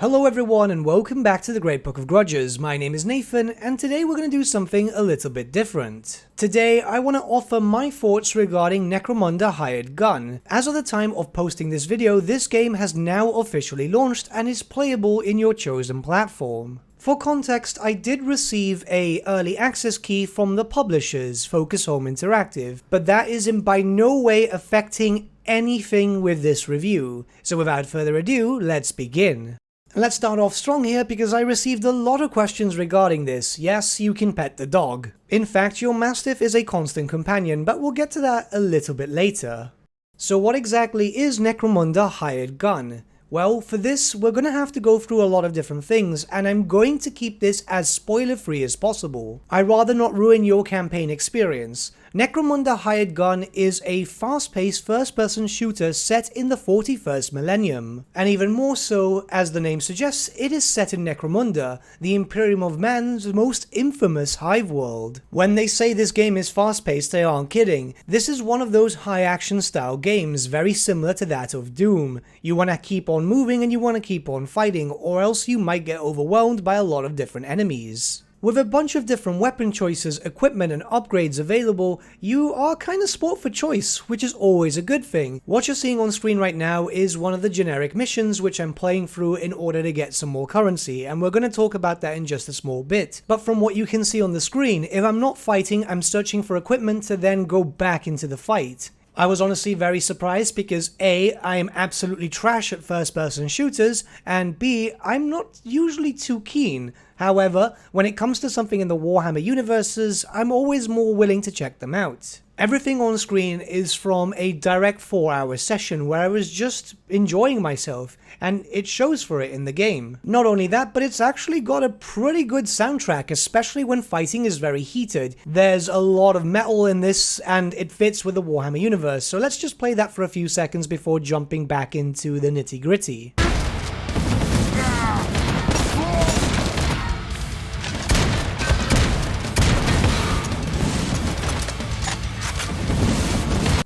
Hello everyone and welcome back to the Great Book of Grudges. My name is Nathan and today we're going to do something a little bit different. Today I want to offer my thoughts regarding Necromunda Hired Gun. As of the time of posting this video, this game has now officially launched and is playable in your chosen platform. For context, I did receive a early access key from the publishers, Focus Home Interactive, but that is in by no way affecting anything with this review. So without further ado, let's begin. Let's start off strong here because I received a lot of questions regarding this. Yes, you can pet the dog. In fact, your Mastiff is a constant companion, but we'll get to that a little bit later. So what exactly is Necromunda Hired Gun? Well, for this, we're going to have to go through a lot of different things, and I'm going to keep this as spoiler-free as possible. I'd rather not ruin your campaign experience. Necromunda Hired Gun is a fast-paced first-person shooter set in the 41st millennium. And even more so, as the name suggests, it is set in Necromunda, the Imperium of Man's most infamous hive world. When they say this game is fast-paced, they aren't kidding. This is one of those high-action style games, very similar to that of Doom. You want to keep on moving and you want to keep on fighting, or else you might get overwhelmed by a lot of different enemies. With a bunch of different weapon choices, equipment and upgrades available, you are kinda sport for choice, which is always a good thing. What you're seeing on screen right now is one of the generic missions which I'm playing through in order to get some more currency, and we're going to talk about that in just a small bit. But from what you can see on the screen, if I'm not fighting, I'm searching for equipment to then go back into the fight. I was honestly very surprised because A, I am absolutely trash at first-person shooters, and B, I'm not usually too keen. However, when it comes to something in the Warhammer universes, I'm always more willing to check them out. Everything on screen is from a direct 4-hour session where I was just enjoying myself, and it shows for it in the game. Not only that, but it's actually got a pretty good soundtrack, especially when fighting is very heated. There's a lot of metal in this, and it fits with the Warhammer universe, so let's just play that for a few seconds before jumping back into the nitty-gritty.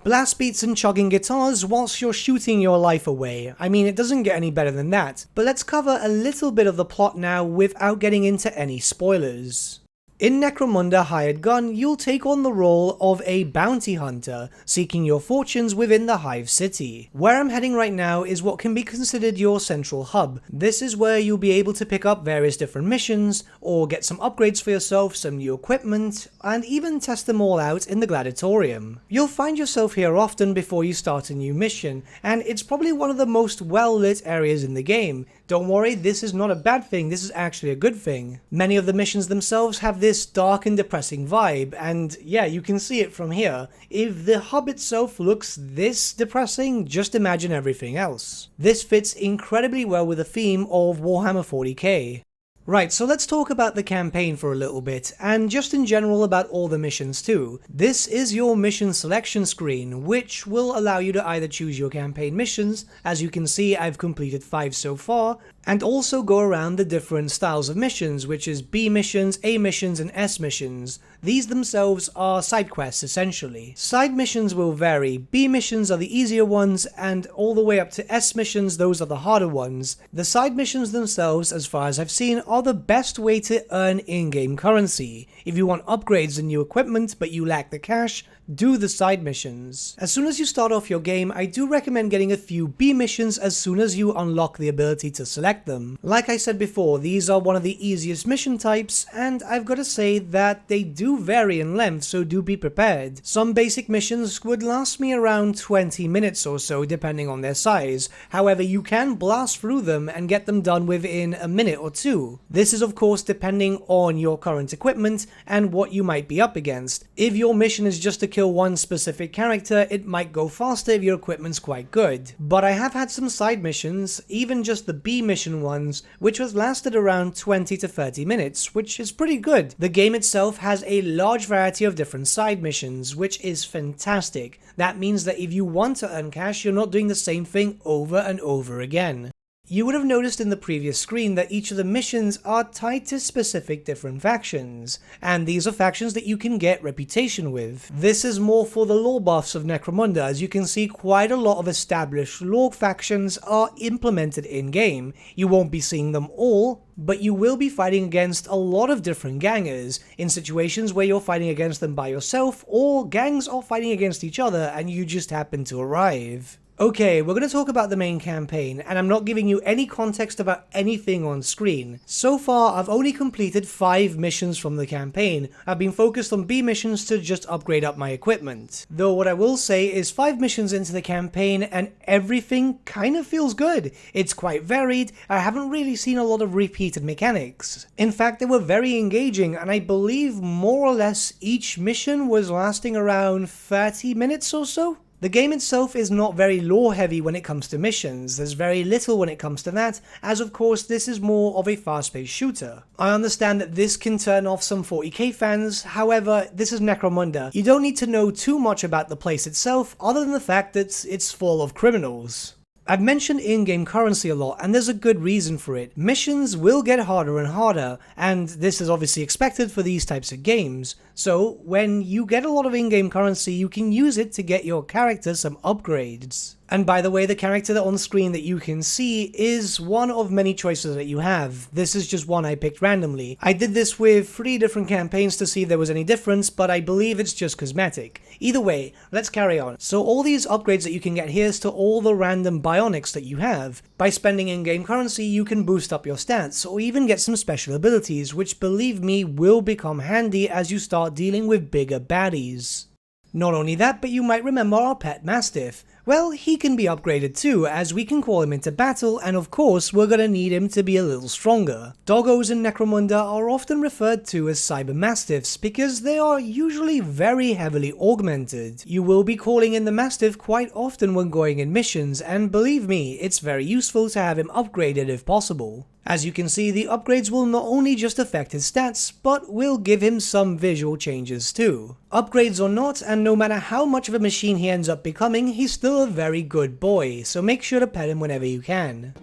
Blast beats and chugging guitars whilst you're shooting your life away. I mean, it doesn't get any better than that. But let's cover a little bit of the plot now without getting into any spoilers. In Necromunda Hired Gun, you'll take on the role of a bounty hunter, seeking your fortunes within the Hive City. Where I'm heading right now is what can be considered your central hub. This is where you'll be able to pick up various different missions, or get some upgrades for yourself, some new equipment, and even test them all out in the Gladiatorium. You'll find yourself here often before you start a new mission, and it's probably one of the most well-lit areas in the game. Don't worry, this is not a bad thing, this is actually a good thing. Many of the missions themselves have this dark and depressing vibe, and yeah, you can see it from here. If the hub itself looks this depressing, just imagine everything else. This fits incredibly well with the theme of Warhammer 40k. Right, so let's talk about the campaign for a little bit, and just in general about all the missions too. This is your mission selection screen, which will allow you to either choose your campaign missions, as you can see I've completed 5 so far, and also go around the different styles of missions, which is B missions, A missions, and S missions. These themselves are side quests essentially. Side missions will vary. B missions are the easier ones, and all the way up to S missions, those are the harder ones. The side missions themselves, as far as I've seen, are the best way to earn in-game currency. If you want upgrades and new equipment but you lack the cash, do the side missions. As soon as you start off your game, I do recommend getting a few B missions as soon as you unlock the ability to select them. Like I said before, these are one of the easiest mission types, and I've got to say that they do vary in length, so do be prepared. Some basic missions would last me around 20 minutes or so depending on their size. However, you can blast through them and get them done within a minute or two. This is of course depending on your current equipment and what you might be up against. If your mission is just to kill one specific character, it might go faster if your equipment's quite good. But I have had some side missions, even just the B mission ones, which has lasted around 20 to 30 minutes, which is pretty good. The game itself has a large variety of different side missions, which is fantastic. That means that if you want to earn cash, you're not doing the same thing over and over again. You would have noticed in the previous screen that each of the missions are tied to specific different factions, and these are factions that you can get reputation with. This is more for the lore buffs of Necromunda. As you can see, quite a lot of established lore factions are implemented in-game. You won't be seeing them all, but you will be fighting against a lot of different gangers in situations where you're fighting against them by yourself, or gangs are fighting against each other and you just happen to arrive. Okay, we're going to talk about the main campaign, and I'm not giving you any context about anything on screen. So far, I've only completed 5 missions from the campaign. I've been focused on B missions to just upgrade up my equipment. Though what I will say is 5 missions into the campaign and everything kind of feels good. It's quite varied. I haven't really seen a lot of repeated mechanics. In fact, they were very engaging, and I believe more or less each mission was lasting around 30 minutes or so. The game itself is not very lore heavy when it comes to missions. There's very little when it comes to that, as of course this is more of a fast-paced shooter. I understand that this can turn off some 40k fans, however, this is Necromunda. You don't need to know too much about the place itself, other than the fact that it's full of criminals. I've mentioned in-game currency a lot, and there's a good reason for it. Missions will get harder and harder, and this is obviously expected for these types of games. So, when you get a lot of in-game currency, you can use it to get your character some upgrades. And by the way, the character on screen that you can see is one of many choices that you have. This is just one I picked randomly. I did this with 3 different campaigns to see if there was any difference, but I believe it's just cosmetic. Either way, let's carry on. So all these upgrades that you can get here is to all the random bionics that you have. By spending in-game currency, you can boost up your stats, or even get some special abilities, which believe me will become handy as you start dealing with bigger baddies. Not only that, but you might remember our pet Mastiff. Well, he can be upgraded too, as we can call him into battle, and of course we're gonna need him to be a little stronger. Doggos in Necromunda are often referred to as cyber mastiffs because they are usually very heavily augmented. You will be calling in the Mastiff quite often when going in missions, and believe me, it's very useful to have him upgraded if possible. As you can see, the upgrades will not only just affect his stats, but will give him some visual changes too. Upgrades or not, and no matter how much of a machine he ends up becoming, he's still a very good boy, so make sure to pet him whenever you can.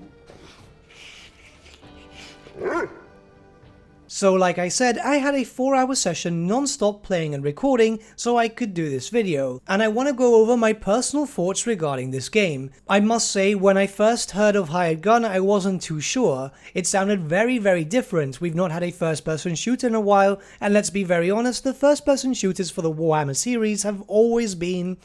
So like I said, I had a 4-hour session non-stop playing and recording so I could do this video, and I want to go over my personal thoughts regarding this game. I must say, when I first heard of Hired Gun, I wasn't too sure. It sounded very different. We've not had a first-person shooter in a while, and let's be very honest, the first-person shooters for the Warhammer series have always been,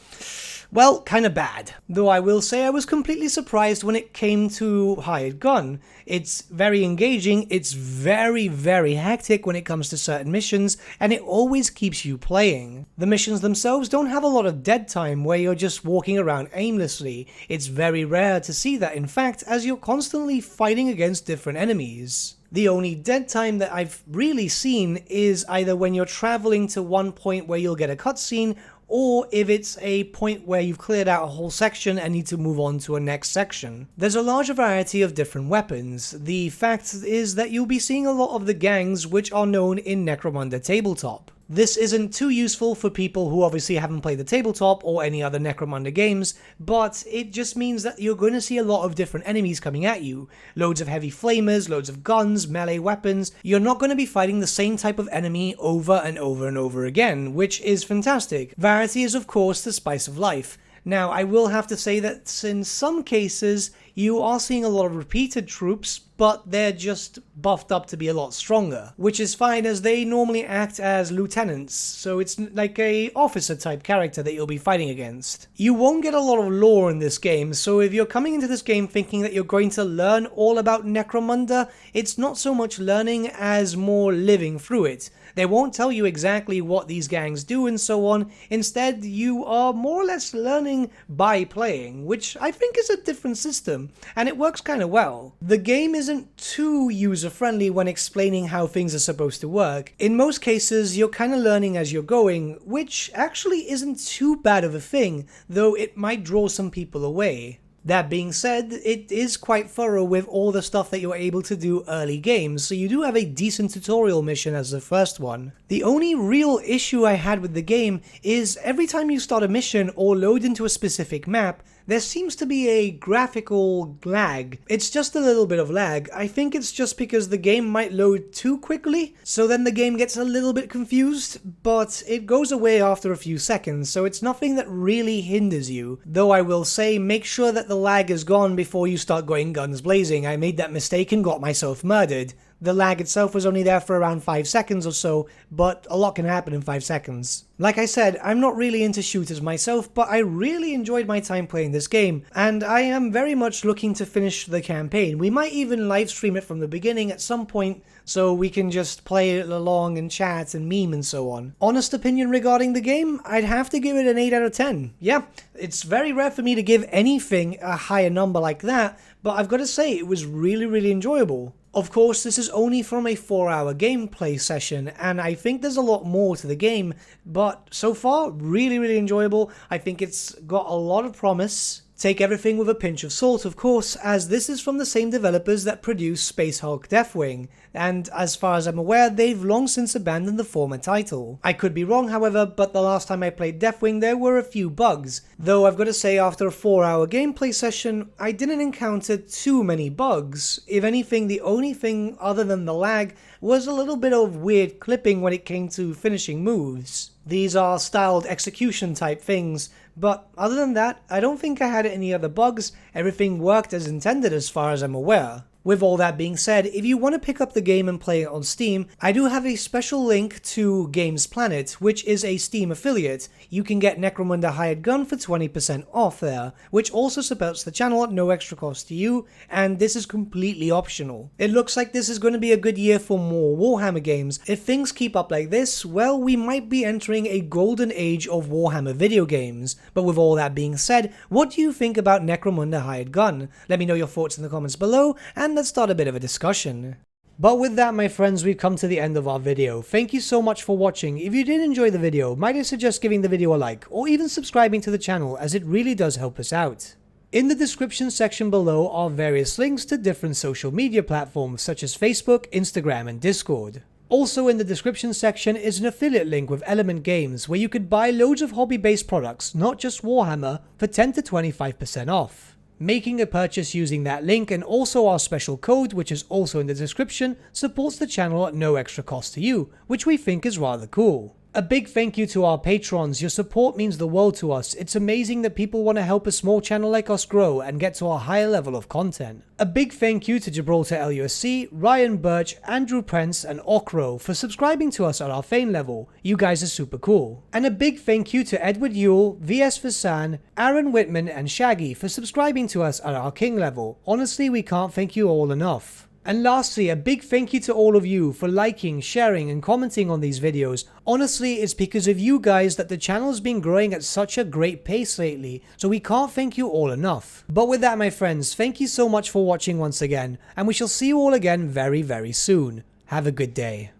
well, kinda bad. Though I will say I was completely surprised when it came to Hired Gun. It's very engaging, it's very hectic when it comes to certain missions, and it always keeps you playing. The missions themselves don't have a lot of dead time where you're just walking around aimlessly. It's very rare to see that, in fact, as you're constantly fighting against different enemies. The only dead time that I've really seen is either when you're traveling to one point where you'll get a cutscene, or if it's a point where you've cleared out a whole section and need to move on to a next section. There's a large variety of different weapons. The fact is that you'll be seeing a lot of the gangs which are known in Necromunda tabletop. This isn't too useful for people who obviously haven't played the tabletop or any other Necromunda games, but it just means that you're going to see a lot of different enemies coming at you. Loads of heavy flamers, loads of guns, melee weapons. You're not going to be fighting the same type of enemy over and over again, which is fantastic. Variety is of course the spice of life. Now, I will have to say that in some cases, you are seeing a lot of repeated troops, but they're just buffed up to be a lot stronger, which is fine as they normally act as lieutenants, so it's like a officer type character that you'll be fighting against. You won't get a lot of lore in this game, so if you're coming into this game thinking that you're going to learn all about Necromunda, it's not so much learning as more living through it. They won't tell you exactly what these gangs do and so on. Instead, you are more or less learning by playing, which I think is a different system, and it works kind of well. The game isn't too user-friendly when explaining how things are supposed to work. In most cases, you're kind of learning as you're going, which actually isn't too bad of a thing, though it might draw some people away. That being said, it is quite thorough with all the stuff that you're able to do early games, so you do have a decent tutorial mission as the first one. The only real issue I had with the game is every time you start a mission or load into a specific map, there seems to be a graphical lag. It's just a little bit of lag. I think it's just because the game might load too quickly, so then the game gets a little bit confused, but it goes away after a few seconds, so it's nothing that really hinders you. Though I will say, make sure that the lag is gone before you start going guns blazing. I made that mistake and got myself murdered. The lag itself was only there for around 5 seconds or so, but a lot can happen in 5 seconds. Like I said, I'm not really into shooters myself, but I really enjoyed my time playing this game, and I am very much looking to finish the campaign. We might even live stream it from the beginning at some point, so we can just play it along and chat and meme and so on. Honest opinion regarding the game, I'd have to give it an 8 out of 10. Yeah, it's very rare for me to give anything a higher number like that, but I've got to say it was really enjoyable. Of course, this is only from a 4-hour gameplay session, and I think there's a lot more to the game, but so far, really enjoyable. I think it's got a lot of promise. Take everything with a pinch of salt, of course, as this is from the same developers that produce Space Hulk Deathwing, and as far as I'm aware, they've long since abandoned the former title. I could be wrong, however, but the last time I played Deathwing there were a few bugs, though I've got to say after a 4-hour gameplay session, I didn't encounter too many bugs. If anything, the only thing other than the lag was a little bit of weird clipping when it came to finishing moves. These are styled execution type things, but other than that, I don't think I had any other bugs. Everything worked as intended as far as I'm aware. With all that being said, if you want to pick up the game and play it on Steam, I do have a special link to Games Planet, which is a Steam affiliate. You can get Necromunda Hired Gun for 20% off there, which also supports the channel at no extra cost to you, and this is completely optional. It looks like this is going to be a good year for more Warhammer games. If things keep up like this, well, we might be entering a golden age of Warhammer video games. But with all that being said, what do you think about Necromunda Hired Gun? Let me know your thoughts in the comments below, and let's start a bit of a discussion. But with that, my friends, we've come to the end of our video. Thank you so much for watching. If you did enjoy the video, might I suggest giving the video a like, or even subscribing to the channel, as it really does help us out. In the description section below are various links to different social media platforms such as Facebook, Instagram, and Discord. Also in the description section is an affiliate link with Element Games where you could buy loads of hobby-based products, not just Warhammer, for 10 to 25% off. Making a purchase using that link and also our special code, which is also in the description, supports the channel at no extra cost to you, which we think is rather cool. A big thank you to our patrons. Your support means the world to us. It's amazing that people want to help a small channel like us grow and get to a higher level of content. A big thank you to Gibraltar LUSC, Ryan Bertsche, Andrew Prince, and Okro for subscribing to us at our Fane level. You guys are super cool. And a big thank you to Edward Yule, VS Vasan, Aaron Whitman, and Shaggy for subscribing to us at our King level. Honestly, we can't thank you all enough. And lastly, a big thank you to all of you for liking, sharing, and commenting on these videos. Honestly, it's because of you guys that the channel has been growing at such a great pace lately, so we can't thank you all enough. But with that, my friends, thank you so much for watching once again, and we shall see you all again very soon. Have a good day.